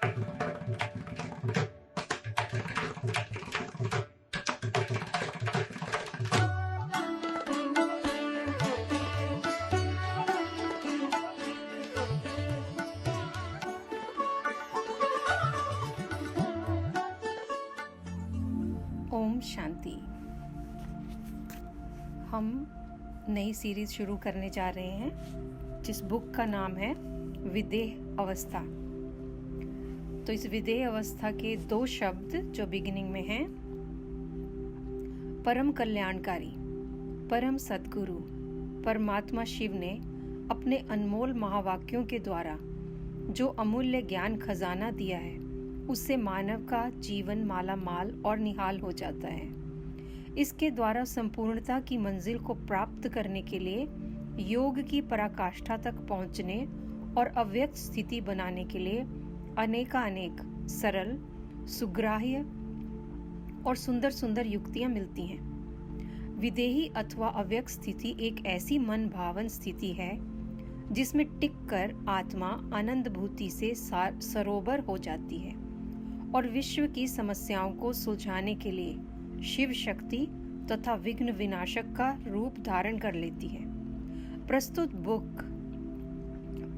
ओम शांति। हम नई सीरीज शुरू करने जा रहे हैं जिस बुक का नाम है विदेह अवस्था। तो इस विदेह अवस्था के 2 शब्द जो बिगिनिंग में हैं, परम कल्याणकारी, परम सद्गुरु परमात्मा शिव ने अपने अनमोल महावाक्यों के द्वारा जो अमूल्य ज्ञान खजाना दिया है, उससे मानव का जीवन माला माल और निहाल हो जाता है। इसके द्वारा संपूर्णता की मंजिल को प्राप्त करने के लिए योग की पराकाष्ठा तक पहुंचने और अव्यक्त स्थिति बनाने के लिए अनेकानेक सरल, सुग्राह्य और सुंदर सुंदर युक्तियां मिलती हैं। विदेही अथवा अव्यक्त स्थिति एक ऐसी मन भावन स्थिति है जिसमें टिककर आत्मा आनंदभूति से सरोवर हो जाती है और विश्व की समस्याओं को सुलझाने के लिए शिव शक्ति तथा विघ्न विनाशक का रूप धारण कर लेती है।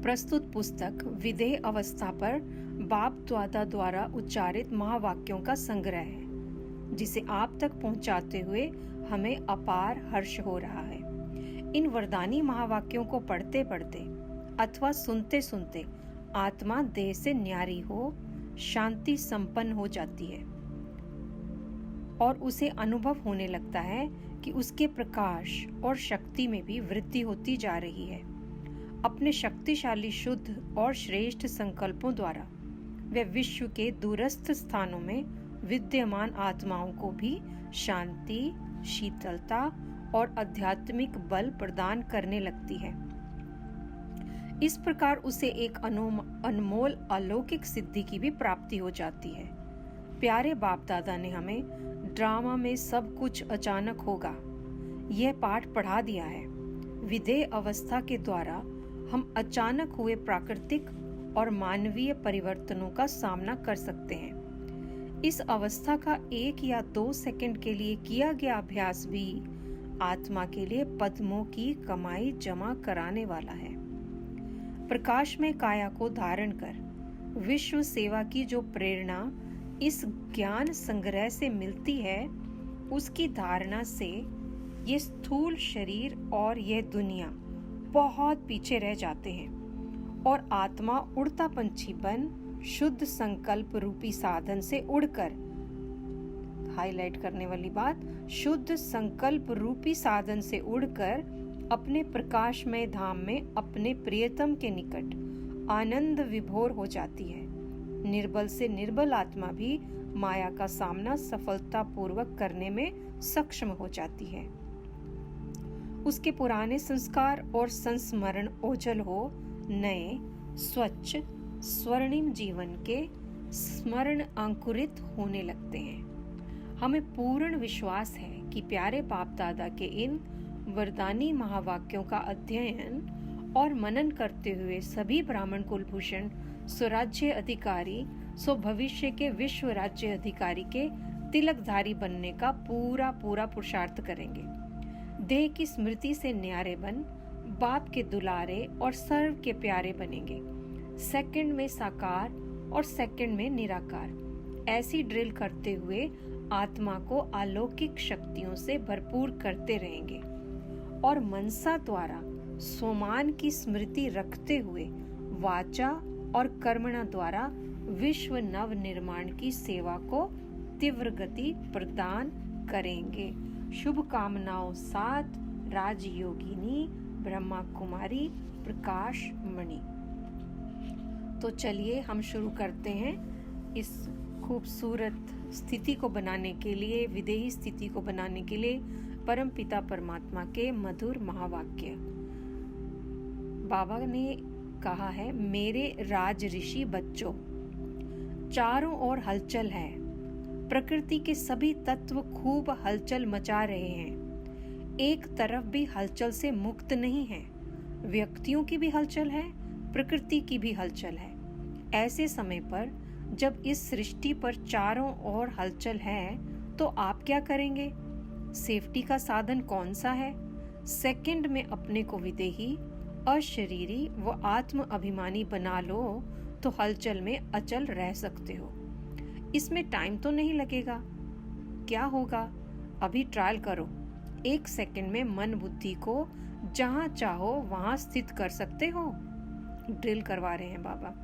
प्रस्तुत पुस्तक विदेह अवस्था पर बाप दादा द्वारा उच्चारित महावाक्यों का संग्रह है, जिसे आप तक पहुंचाते हुए हमें अपार हर्ष हो रहा है। इन वरदानी महावाक्यों को पढ़ते पढ़ते अथवा सुनते सुनते आत्मा देह से न्यारी हो शांति संपन्न हो जाती है और उसे अनुभव होने लगता है कि उसके प्रकाश और शक्ति में भी वृद्धि होती जा रही है। अपने शक्तिशाली शुद्ध और श्रेष्ठ संकल्पों द्वारा वे विश्व के दूरस्थ स्थानों में विद्यमान आत्माओं को भी शांति, शीतलता और आध्यात्मिक बल प्रदान करने लगती है। इस प्रकार उसे एक अनमोल अलौकिक सिद्धि की भी प्राप्ति हो जाती है। प्यारे बाप दादा ने हमें ड्रामा में सब कुछ अचानक होगा यह पाठ पढ़ा दिया है। विदेह अवस्था के द्वारा हम अचानक हुए प्राकृतिक और मानवीय परिवर्तनों का सामना कर सकते हैं। इस अवस्था का 1 या 2 सेकंड के लिए किया गया अभ्यास भी आत्मा के लिए पद्मों की कमाई जमा कराने वाला है। प्रकाश में काया को धारण कर विश्व सेवा की जो प्रेरणा इस ज्ञान संग्रह से मिलती है, उसकी धारणा से ये स्थूल शरीर और ये दुनिया बहुत पीछे रह जाते हैं और आत्मा उड़ता पंछी बन शुद्ध संकल्प रूपी साधन से उड़कर, हाईलाइट करने वाली बात, शुद्ध संकल्प रूपी साधन से उड़कर अपने प्रकाशमय धाम में अपने प्रियतम के निकट आनंद विभोर हो जाती है। निर्बल से निर्बल आत्मा भी माया का सामना सफलतापूर्वक करने में सक्षम हो जाती है। उसके पुराने संस्कार और संस्मरण ओझल हो नए स्वच्छ स्वर्णिम जीवन के स्मरण अंकुरित होने लगते हैं। हमें पूर्ण विश्वास है कि प्यारे बाप दादा के इन वरदानी महावाक्यों का अध्ययन और मनन करते हुए सभी ब्राह्मण कुलभूषण स्वराज्य अधिकारी भविष्य के विश्व राज्य अधिकारी के तिलकधारी बनने का पूरा पुरुषार्थ करेंगे। देह की स्मृति से न्यारे बन बाप के दुलारे और सर्व के प्यारे बनेंगे। सेकंड में साकार और सेकंड में निराकार ऐसी ड्रिल करते हुए आत्मा को अलौकिक शक्तियों से भरपूर करते रहेंगे और मनसा द्वारा सोमान की स्मृति रखते हुए वाचा और कर्मणा द्वारा विश्व नव निर्माण की सेवा को तीव्र गति प्रदान करेंगे। शुभकामनाओं साथ राजयोगिनी ब्रह्मा कुमारी प्रकाश मणि। तो चलिए हम शुरू करते हैं इस खूबसूरत स्थिति को बनाने के लिए, विदेही स्थिति को बनाने के लिए परम पिता परमात्मा के मधुर महावाक्य। बाबा ने कहा है, मेरे राज ऋषि बच्चों, चारों ओर हलचल है। प्रकृति के सभी तत्व खूब हलचल मचा रहे हैं। एक तरफ भी हलचल से मुक्त नहीं है। व्यक्तियों की भी हलचल है, प्रकृति की भी हलचल है। ऐसे समय पर जब इस सृष्टि पर चारों ओर हलचल है तो आप क्या करेंगे? सेफ्टी का साधन कौन सा है? सेकंड में अपने को विदेही, अशरीरी व आत्म अभिमानी बना लो तो हलचल में अचल रह सकते हो। इसमें टाइम तो नहीं लगेगा। क्या होगा? अभी ट्रायल करो। 1 सेकंड में मन बुद्धि को जहां चाहो वहां स्थित कर सकते हो। ड्रिल करवा रहे हैं बाबा।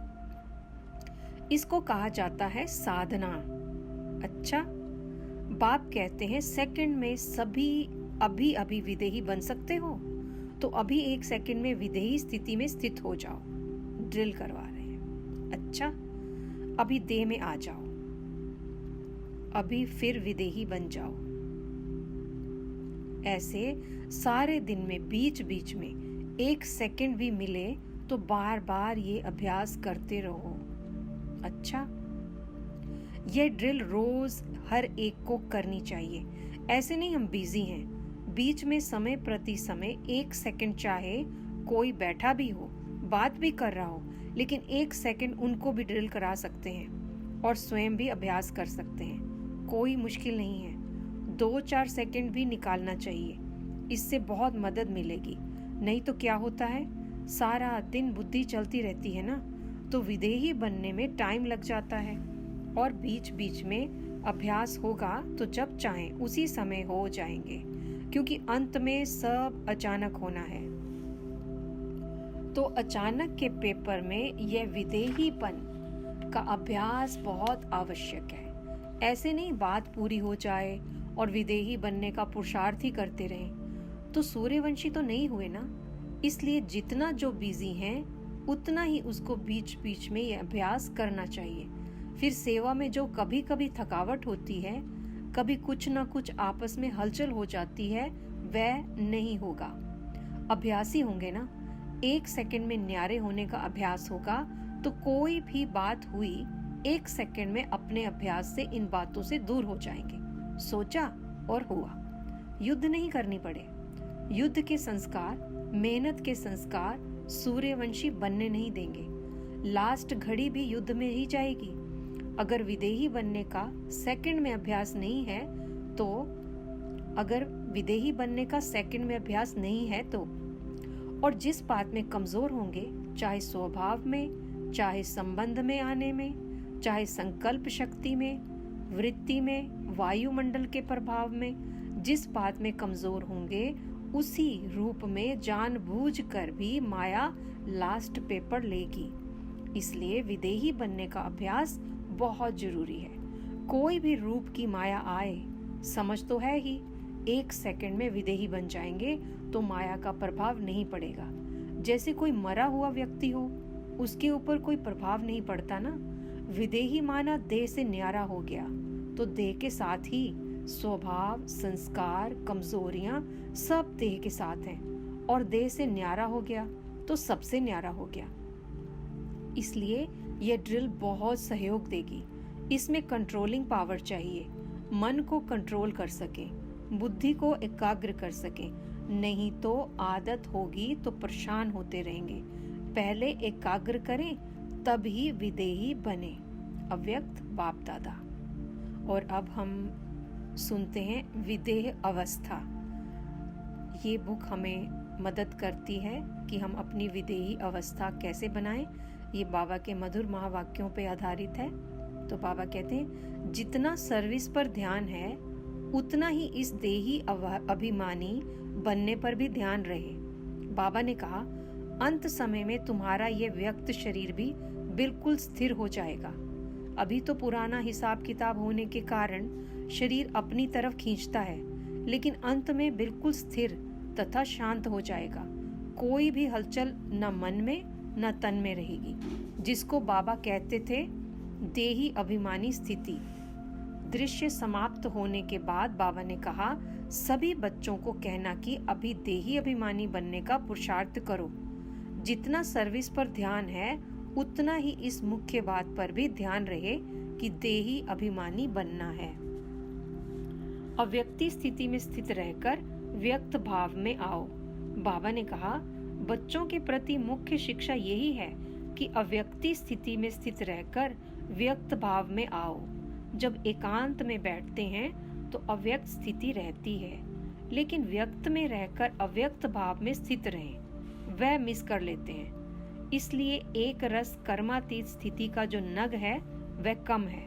इसको कहा जाता है साधना। अच्छा, बाप कहते हैं सेकंड में सभी अभी विदेही बन सकते हो, तो अभी 1 सेकंड में विदेही स्थिति में स्थित हो जाओ। ड्रिल करवा रहे हैं। अच्छा, अभी देह में आ जाओ, अभी फिर विदेही बन जाओ। ऐसे सारे दिन में बीच बीच में 1 सेकंड भी मिले तो बार बार ये अभ्यास करते रहो। अच्छा, ये ड्रिल रोज हर एक को करनी चाहिए। ऐसे नहीं हम बिजी हैं, बीच में समय प्रति समय 1 सेकंड चाहे कोई बैठा भी हो, बात भी कर रहा हो, लेकिन 1 सेकंड उनको भी ड्रिल करा सकते हैं और स्वयं भी अभ्यास कर सकते हैं। कोई मुश्किल नहीं है। 2-4 सेकंड भी निकालना चाहिए, इससे बहुत मदद मिलेगी। नहीं तो क्या होता है, सारा दिन बुद्धि चलती रहती है ना, तो विदेही बनने में टाइम लग जाता है। और बीच बीच में अभ्यास होगा तो जब चाहें उसी समय हो जाएंगे, क्योंकि अंत में सब अचानक होना है। तो अचानक के पेपर में यह विदेहीपन का अभ्यास बहुत आवश्यक है। ऐसे नहीं बात पूरी हो जाए और विदेही बनने का पुरुषार्थ ही करते रहें तो सूर्यवंशी तो नहीं हुए ना। इसलिए जितना जो बिजी हैं उतना ही उसको बीच बीच में ये अभ्यास करना चाहिए। फिर सेवा में जो कभी कभी थकावट होती है, कभी कुछ ना कुछ आपस में हलचल हो जाती है, वह नहीं होगा। अभ्यासी होंगे ना। 1 सेकंड में न्यारे होने का अभ्यास होगा तो कोई भी बात हुई 1 सेकंड में अपने अभ्यास से इन बातों से दूर हो जाएंगे। सोचा और हुआ। युद्ध नहीं करनी पड़े। युद्ध के संस्कार, मेहनत के संस्कार सूर्यवंशी बनने नहीं देंगे। लास्ट घड़ी भी युद्ध में ही जाएगी। अगर विदेही बनने का सेकंड में अभ्यास नहीं है तो और जिस बात में कमजोर होंगे, चाहे स्वभाव में, चाहे संबंध में आने में, चाहे संकल्प शक्ति में, वृत्ति में, वायुमंडल के प्रभाव में, जिस बात में कमजोर होंगे उसी रूप में जानबूझकर भी माया लास्ट पेपर लेगी। इसलिए विदेही बनने का अभ्यास बहुत जरूरी है। कोई भी रूप की माया आए, समझ तो है ही 1 सेकंड में विदेही बन जाएंगे तो माया का प्रभाव नहीं पड़ेगा। जैसे कोई मरा हुआ व्यक्ति हो, उसके ऊपर कोई प्रभाव नहीं पड़ता ना। विदेही माना देह से न्यारा हो गया तो देह के साथ ही स्वभाव, संस्कार, कमजोरियां सब देह के साथ हैं, और देह से न्यारा हो गया तो सबसे न्यारा हो गया। इसलिए यह ड्रिल बहुत सहयोग देगी। इसमें कंट्रोलिंग पावर चाहिए, मन को कंट्रोल कर सके, बुद्धि को एकाग्र कर सके। नहीं तो आदत होगी तो परेशान होते रहेंगे। पहले एकाग्र करें तब ही विदेही बने। अव्यक्त बाप दादा। और अब हम सुनते हैं विदेह अवस्था। ये बुक हमें मदद करती है कि हम अपनी विदेही अवस्था कैसे बनाएं। ये बाबा के मधुर महावाक्यों पे आधारित है। तो बाबा कहते हैं, जितना सर्विस पर ध्यान है उतना ही इस देही अभिमानी बनने पर भी ध्यान रहे। बाबा ने कहा, अंत समय में तुम्हारा ये व्यक्त शरीर भी बिल्कुल स्थिर हो जाएगा। अभी तो पुराना हिसाब किताब होने के कारण शरीर अपनी तरफ खींचता है, लेकिन अंत में बिल्कुल स्थिर तथा शांत हो जाएगा। कोई भी हलचल न मन में न तन में रहेगी, जिसको बाबा कहते थे देही अभिमानी स्थिति। दृश्य समाप्त होने के बाद बाबा ने कहा, सभी बच्चों को कहना कि अभी देही अभिमानी बनने का पुरुषार्थ करो। जितना सर्विस पर ध्यान है उतना ही इस मुख्य बात पर भी ध्यान रहे कि देही अभिमानी बनना है। अव्यक्ति स्थिति में स्थित रहकर व्यक्त भाव में आओ। बाबा ने कहा, बच्चों के प्रति मुख्य शिक्षा यही है कि अव्यक्ति स्थिति में स्थित रहकर व्यक्त भाव में आओ। जब एकांत में बैठते हैं तो अव्यक्त स्थिति रहती है, लेकिन व्यक्त में रहकर अव्यक्त भाव में स्थित रहें, वह मिस कर लेते हैं। इसलिए एक रस कर्मातीत स्थिति का जो नग है वह कम है।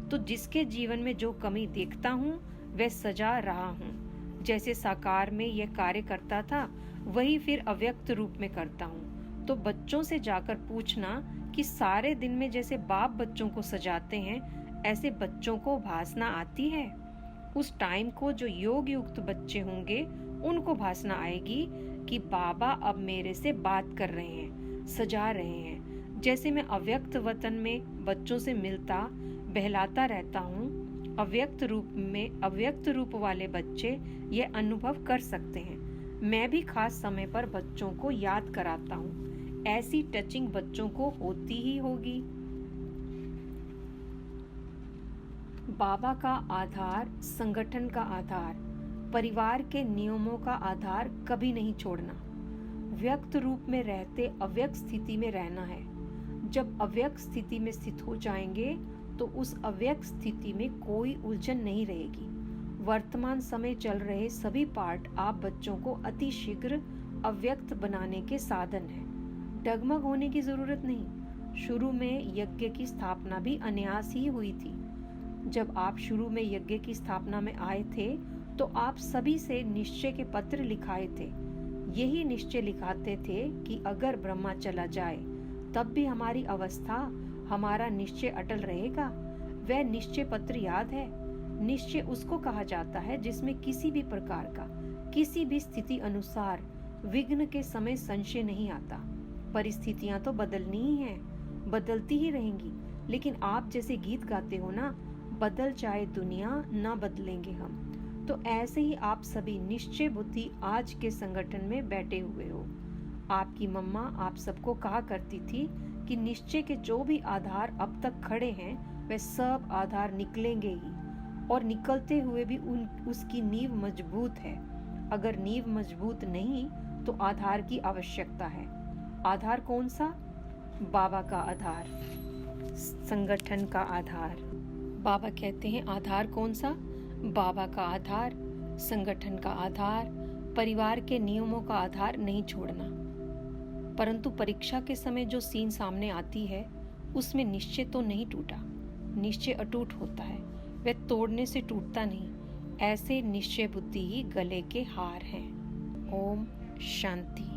तो जिसके जीवन में जो कमी देखता हूँ वह सजा रहा हूँ। जैसे साकार में यह कार्य करता था वही फिर अव्यक्त रूप में करता हूँ। तो बच्चों से जाकर पूछना कि सारे दिन में जैसे बाप बच्चों को सजाते हैं ऐसे बच्चों को भासना आती है। उस टाइम को जो योग युक्त बच्चे होंगे उनको भासना आएगी कि बाबा अब मेरे से बात कर रहे हैं, सजा रहे हैं। जैसे मैं अव्यक्त वतन में बच्चों से मिलता बहलाता रहता हूँ, अव्यक्त रूप वाले बच्चे ये अनुभव कर सकते हैं। मैं भी खास समय पर बच्चों को याद कराता हूँ। ऐसी टचिंग बच्चों को होती ही होगी। बाबा का आधार, संगठन का आधार, परिवार के नियमों का आधार कभी नहीं छोड़ना। व्यक्त रूप में रहते अव्यक्त स्थिति में रहना है। जब अव्यक्त स्थिति में स्थित हो जाएंगे तो उस अव्यक्त स्थिति में कोई उलझन नहीं रहेगी। वर्तमान समय चल रहे सभी पाठ आप बच्चों को अति शीघ्र अव्यक्त बनाने के साधन हैं। डगमग होने की जरूरत नहीं। शुरू में यज्ञ की स्थापना भी अनायास ही हुई थी। जब आप शुरू में यज्ञ की स्थापना में आए थे तो आप सभी से निश्चय के पत्र लिखाए थे। यही निश्चय लिखाते थे कि अगर ब्रह्मा चला जाए तब भी हमारी अवस्था, हमारा निश्चय अटल रहेगा। वह निश्चय पत्र याद है। निश्चय उसको कहा जाता है जिसमें किसी भी प्रकार का, किसी भी स्थिति अनुसार विघ्न के समय संशय नहीं आता। परिस्थितियां तो बदलनी ही हैं, बदलती ही रहेंगी, लेकिन आप जैसे गीत गाते हो ना, बदल जाए दुनिया ना बदलेंगे हम। तो ऐसे ही आप सभी निश्चय बुद्धि आज के संगठन में बैठे हुए हो। आपकी मम्मा आप सबको कहा करती थी कि निश्चय के जो भी आधार अब तक खड़े हैं वे सब आधार निकलेंगे ही, और निकलते हुए भी उसकी नींव मजबूत है। अगर नींव मजबूत नहीं तो आधार की आवश्यकता है। आधार कौन सा? बाबा का आधार, संगठन का आधार। बाबा कहते हैं आधार कौन सा? बाबा का आधार, संगठन का आधार, परिवार के नियमों का आधार नहीं छोड़ना। परंतु परीक्षा के समय जो सीन सामने आती है उसमें निश्चय तो नहीं टूटा। निश्चय अटूट होता है, वह तोड़ने से टूटता नहीं। ऐसे निश्चय बुद्धि ही गले के हार हैं। ओम शांति।